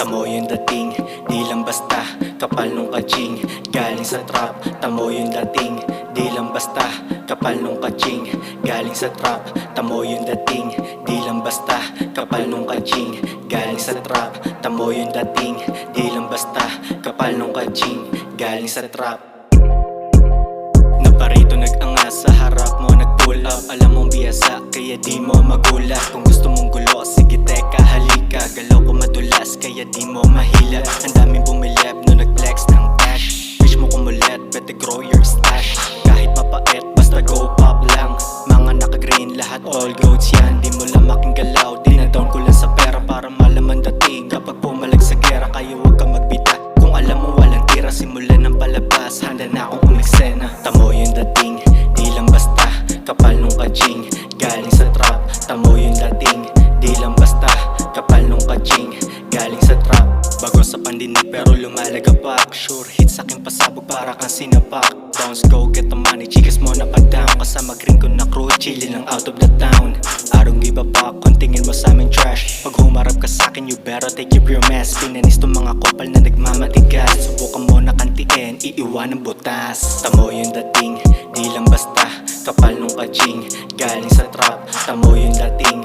tamo yung dating. Di lang basta, kapal nung kaching. Galing sa trap, tamo yung dating. Di lang basta, kapal nung kaching. Galing sa trap, tamo yung dating. Di lang basta, kapal nung kaching. Galing sa trap, tamo yung dating. Di lang basta, kapal nung kaching. Galing sa trap. Naparito nag-angas sa harap mo, nag-pull up. Alam mong biyasa, kaya di mo magulat. Kung gusto mong gulo, sige teka, halika. Galaw ko madulas, kaya di mo mahila. Ang daming bumilip no nag-flex ng cash. Wish mo kumulit, better grow your stash. Kahit mapait, basta go pop lang. Mga naka-green, lahat all goats yan. Di mo lang making galaw, dinadown ko lang sa pera para malaman dating. Kapag pumalag sa gera, kayo huwag ka magbita. Kung alam mo walang tira, simulan ng palabas. Handa na akong umiksena. Tamo yung dating, di lang basta, kapal nung kaching. Galing sa trap, tamo yung dating. Di lang basta, kapal nung kaching. Galing sa trap, bago sa pandinig pero lumalagapak. Sure hit sa'king pasabog para kang sinapak. Bounce go get the money, chikas mo na pa-down. Kasama green ko na crew, chillin' lang out of the town. I don't give a fuck kung tingin mo sa'min trash. Pag humarap ka sa'kin, you better take your pure mess. Pinanis tong mga kopal na nagmamatigas. Subukan mo na kantiin, iiwan ng butas. Tamo yung dating, di lang basta, kapal nung kaching. Galing sa trap, tamo yung dating.